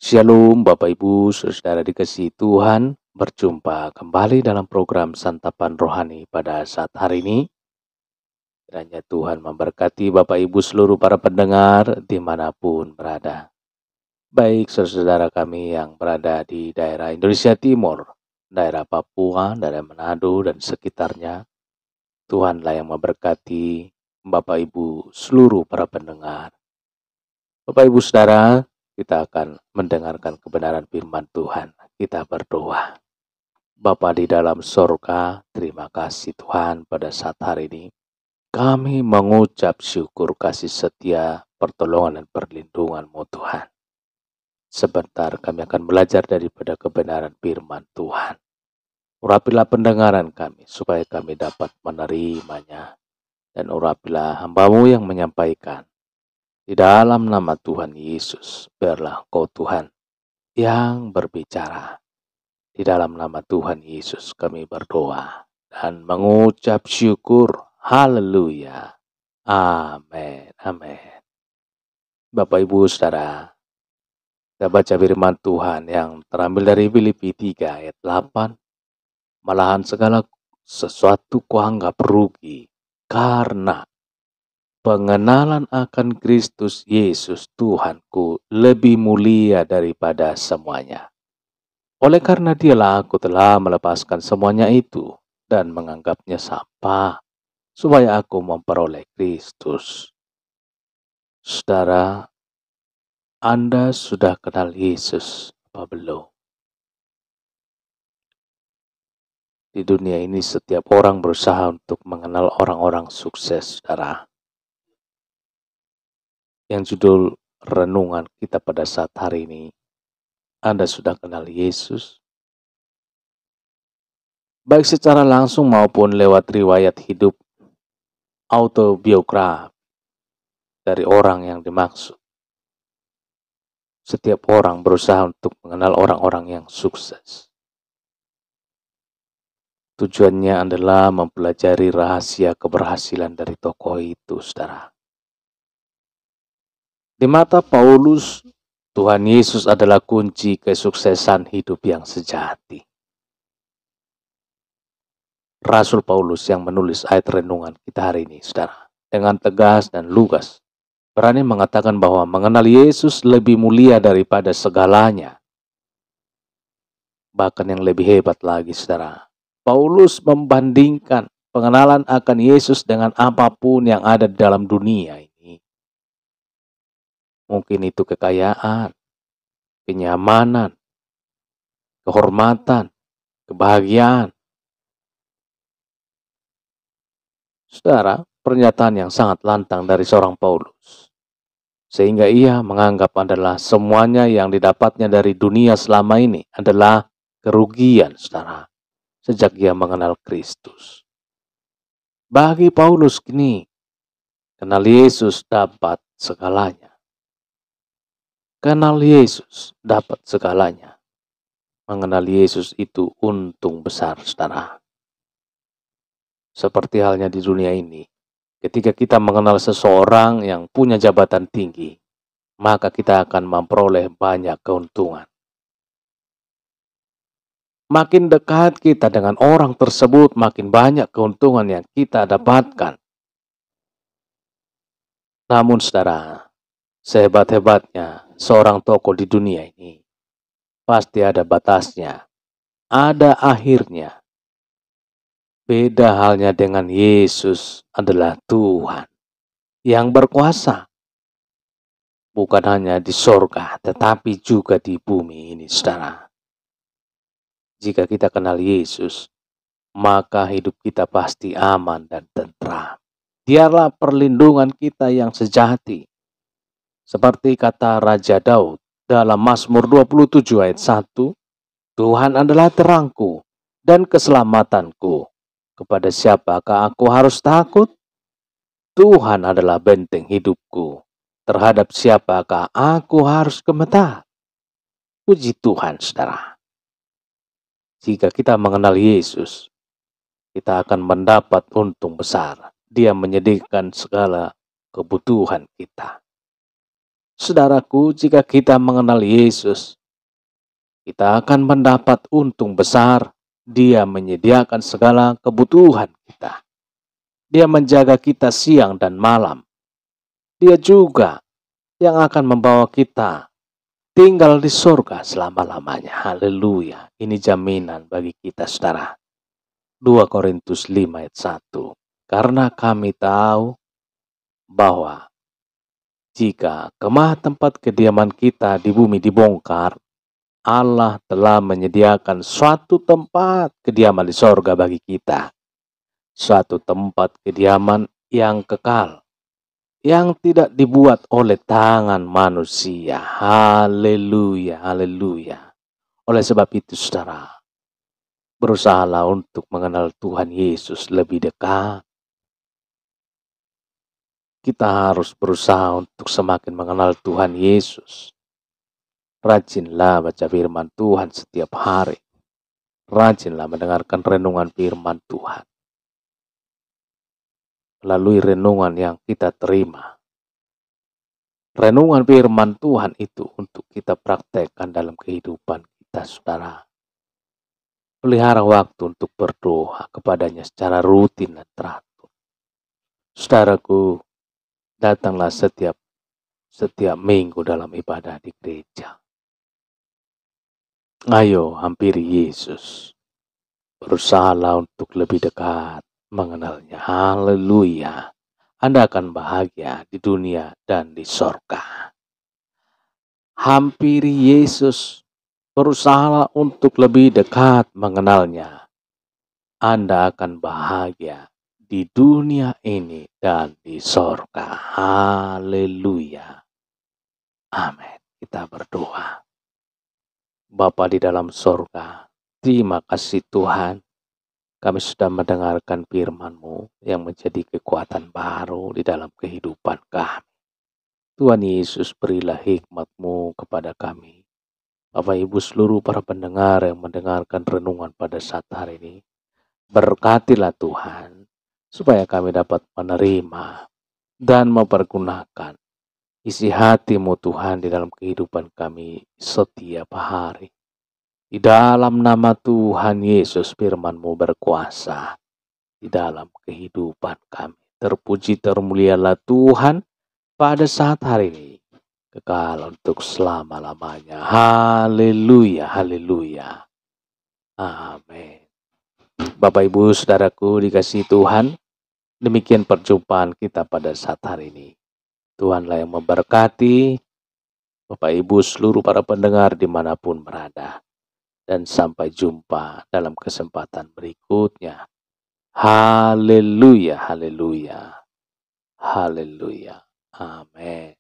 Shalom Bapak Ibu, Saudara dikasihi Tuhan, berjumpa kembali dalam program Santapan Rohani pada saat hari ini. Kiranya Tuhan memberkati Bapak Ibu seluruh para pendengar dimanapun berada. Baik saudara kami yang berada di daerah Indonesia Timur, daerah Papua, daerah Manado dan sekitarnya. Tuhanlah yang memberkati Bapak Ibu seluruh para pendengar. Bapak Ibu Saudara, kita akan mendengarkan kebenaran firman Tuhan. Kita berdoa. Bapa di dalam sorga, terima kasih Tuhan pada saat hari ini. Kami mengucap syukur kasih setia, pertolongan dan perlindungan-Mu Tuhan. Sebentar kami akan belajar daripada kebenaran firman Tuhan. Urapilah pendengaran kami supaya kami dapat menerimanya. Dan urapilah hamba-Mu yang menyampaikan. Di dalam nama Tuhan Yesus, biarlah Engkau Tuhan yang berbicara. Di dalam nama Tuhan Yesus kami berdoa dan mengucap syukur. Haleluya. Amin. Amin. Bapak Ibu Saudara, kita baca firman Tuhan yang terambil dari Filipi 3 ayat 8. Malahan segala sesuatu kuanggap rugi karena pengenalan akan Kristus Yesus Tuhanku lebih mulia daripada semuanya. Oleh karena dialah aku telah melepaskan semuanya itu dan menganggapnya sampah, supaya aku memperoleh Kristus. Saudara, Anda sudah kenal Yesus apa belum? Di dunia ini setiap orang berusaha untuk mengenal orang-orang sukses, saudara. Yang judul renungan kita pada saat hari ini, Anda sudah kenal Yesus? Baik secara langsung maupun lewat riwayat hidup autobiografi dari orang yang dimaksud. Setiap orang berusaha untuk mengenal orang-orang yang sukses. Tujuannya adalah mempelajari rahasia keberhasilan dari tokoh itu, saudara. Di mata Paulus, Tuhan Yesus adalah kunci kesuksesan hidup yang sejati. Rasul Paulus yang menulis ayat renungan kita hari ini, saudara, dengan tegas dan lugas, berani mengatakan bahwa mengenal Yesus lebih mulia daripada segalanya. Bahkan yang lebih hebat lagi, saudara, Paulus membandingkan pengenalan akan Yesus dengan apapun yang ada di dalam dunia ini. Mungkin itu kekayaan, kenyamanan, kehormatan, kebahagiaan. Saudara, pernyataan yang sangat lantang dari seorang Paulus. Sehingga ia menganggap adalah semuanya yang didapatnya dari dunia selama ini adalah kerugian, saudara. Sejak ia mengenal Kristus. Bagi Paulus kini, kenal Yesus dapat segalanya. Kenal Yesus dapat segalanya. Mengenal Yesus itu untung besar, saudara. Seperti halnya di dunia ini, ketika kita mengenal seseorang yang punya jabatan tinggi, maka kita akan memperoleh banyak keuntungan. Makin dekat kita dengan orang tersebut, makin banyak keuntungan yang kita dapatkan. Namun saudara, sehebat-hebatnya seorang tokoh di dunia ini, pasti ada batasnya, ada akhirnya. Beda halnya dengan Yesus adalah Tuhan yang berkuasa. Bukan hanya di sorga, tetapi juga di bumi ini, saudara. Jika kita kenal Yesus, maka hidup kita pasti aman dan tentram. Dialah perlindungan kita yang sejati. Seperti kata Raja Daud dalam Mazmur 27 ayat 1, Tuhan adalah terangku dan keselamatanku. Kepada siapakah aku harus takut? Tuhan adalah benteng hidupku. Terhadap siapakah aku harus gemetar? Puji Tuhan, saudara. Jika kita mengenal Yesus, kita akan mendapat untung besar. Dia menyediakan segala kebutuhan kita. Saudaraku, jika kita mengenal Yesus, kita akan mendapat untung besar. Dia menyediakan segala kebutuhan kita. Dia menjaga kita siang dan malam. Dia juga yang akan membawa kita tinggal di surga selama-lamanya. Haleluya. Ini jaminan bagi kita, saudara. 2 Korintus 5 ayat 1. Karena kami tahu bahwa jika kemah tempat kediaman kita di bumi dibongkar, Allah telah menyediakan suatu tempat kediaman di sorga bagi kita. Suatu tempat kediaman yang kekal, yang tidak dibuat oleh tangan manusia. Haleluya, haleluya. Oleh sebab itu, saudara, berusahalah untuk mengenal Tuhan Yesus lebih dekat. Kita harus berusaha untuk semakin mengenal Tuhan Yesus. Rajinlah baca firman Tuhan setiap hari. Rajinlah mendengarkan renungan firman Tuhan. Melalui renungan yang kita terima. Renungan firman Tuhan itu untuk kita praktekkan dalam kehidupan kita, saudara. Pelihara waktu untuk berdoa kepadanya secara rutin dan teratur. Saudaraku, datanglah setiap minggu dalam ibadah di gereja. Ayo hampiri Yesus. Berusahalah untuk lebih dekat mengenalnya. Haleluya. Anda akan bahagia di dunia dan di sorga. Hampiri Yesus. Berusahalah untuk lebih dekat mengenalnya. Anda akan bahagia di dunia ini dan di sorga. Haleluya. Amin. Kita berdoa. Bapa di dalam sorga, terima kasih Tuhan. Kami sudah mendengarkan firman-Mu yang menjadi kekuatan baru di dalam kehidupan kami. Tuhan Yesus, berilah hikmat-Mu kepada kami. Bapak Ibu seluruh para pendengar yang mendengarkan renungan pada saat hari ini. Berkatilah Tuhan, supaya kami dapat menerima dan mempergunakan isi hati-Mu Tuhan di dalam kehidupan kami setiap hari. Di dalam nama Tuhan Yesus, firman-Mu berkuasa di dalam kehidupan kami. Terpuji termulialah Tuhan pada saat hari ini, kekal untuk selama-lamanya. Haleluya, haleluya. Amin. Bapak Ibu saudaraku dikasihi Tuhan, demikian perjumpaan kita pada saat hari ini. Tuhanlah yang memberkati Bapak Ibu seluruh para pendengar dimanapun berada. Dan sampai jumpa dalam kesempatan berikutnya. Haleluya, haleluya, haleluya. Amin.